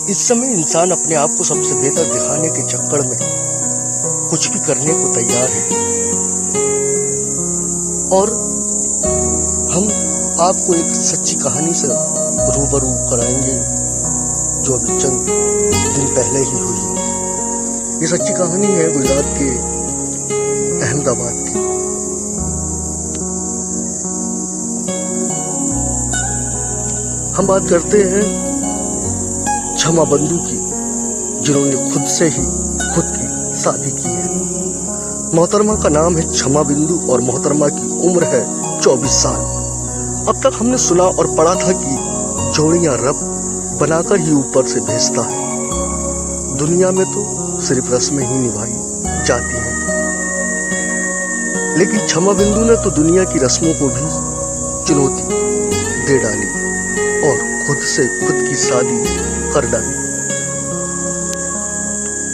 इस समय इंसान अपने आप को सबसे बेहतर दिखाने के चक्कर में कुछ भी करने को तैयार है। और हम आपको एक सच्ची कहानी से रूबरू कराएंगे जो अभी चंद दिन पहले ही हुई है। ये सच्ची कहानी है गुजरात के अहमदाबाद की। हम बात करते हैं छमा बंधु की, जिन्होंने खुद से ही खुद की शादी की है। मोहतरमा का नाम है छमा बिंदु और मोहतरमा की उम्र है 24 साल। अब तक हमने सुना और पढ़ा था कि जोड़ियां रब बनाकर ही ऊपर से भेजता है। दुनिया में तो सिर्फ रस्में ही निभाई जाती हैं, लेकिन छमा बिंदु ने तो दुनिया की रस्मों को भी चुनौती दे डाली और खुद से खुद की शादी कर डाली।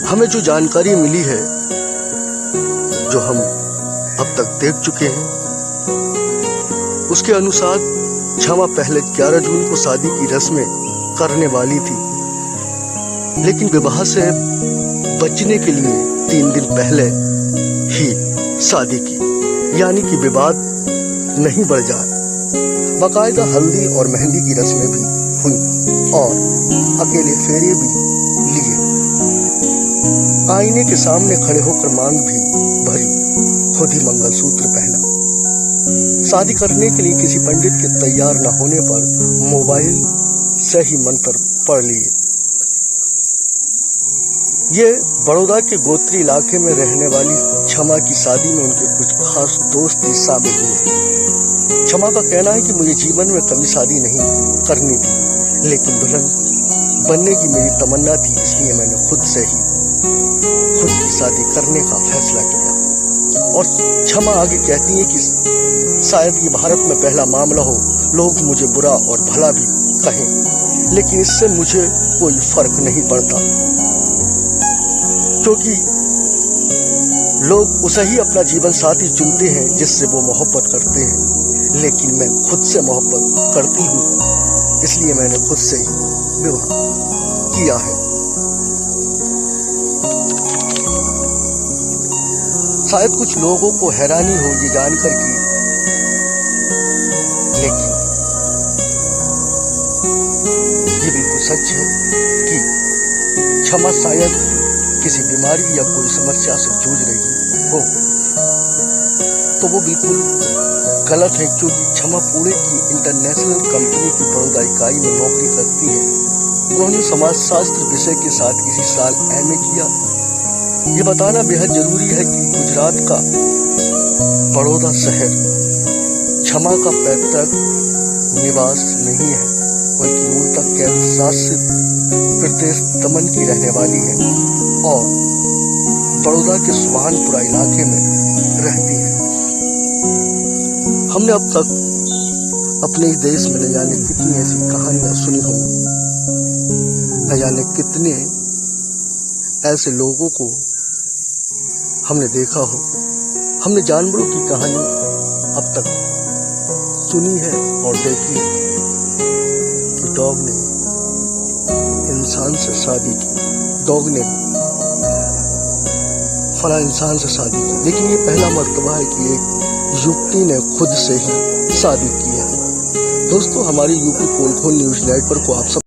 हमें जो जानकारी मिली है, जो हम अब तक देख चुके हैं, उसके अनुसार छमा पहले 11 जून को शादी की रस्में करने वाली थी, लेकिन विवाह से बचने के लिए 3 दिन पहले ही शादी की, यानी कि विवाद नहीं बढ़ जाए। बाकायदा हल्दी और मेहंदी की रस्में भी हुई और अकेले फेरे भी लिए। आईने के सामने खड़े होकर मांग भी भरी, खुद ही मंगलसूत्र पहना। शादी करने के लिए किसी पंडित के तैयार न होने पर मोबाइल से ही मंत्र पढ़ लिए। ये बड़ौदा के गोत्री इलाके में रहने वाली छमा की शादी में उनके कुछ खास दोस्त भी शामिल हुए। छमा का कहना है कि मुझे जीवन में कभी शादी नहीं करनी थी, लेकिन दुल्हन बनने की मेरी तमन्ना थी, इसलिए मैंने खुद से ही खुद की शादी करने का फैसला किया। और छमा आगे कहती है कि शायद ये भारत में पहला मामला हो, लोग मुझे बुरा और भला भी कहें, लेकिन इससे मुझे कोई फर्क नहीं पड़ता, क्योंकि लोग उसे ही अपना जीवन साथी चुनते हैं जिससे वो मोहब्बत करते हैं, लेकिन मैं खुद से मोहब्बत करती हूँ, इसलिए मैंने खुद से ही विवाह किया है। शायद कुछ लोगों को हैरानी हो ये जानकर कि लेकिन ये बिल्कुल सच है कि छमा शायद किसी बीमारी या कोई समस्या से जूझ रही हो, तो वो बिल्कुल गलत है, क्योंकि छमा पुणे की इंटरनेशनल कंपनी की बड़ौदा इकाई में नौकरी करती है। उन्होंने समाजशास्त्र विषय के साथ इसी साल एमए किया। ये बताना बेहद जरूरी है कि गुजरात का बड़ौदा शहर छमा का पैतृक निवास नहीं है, बल्कि मूलतः केंद्र शासित प्रदेश दमन की रहने वाली है और बड़ौदा के सुभानपुरा इलाके में रहती है। हमने अब तक अपने इस देश में न जाने कितनी ऐसी कहानियां सुनी होंगी, न जाने कितने ऐसे लोगों को हमने देखा हो। हमने जानवरों की कहानी अब तक सुनी है और देखी है कि डॉग ने इंसान से शादी की, डॉग ने फला इंसान से शादी की, लेकिन ये पहला मर्तबा है कि एक युवती ने खुद से ही शादी की है। दोस्तों, हमारी यूपी पोल खोल न्यूज नेटवर्क को आप सब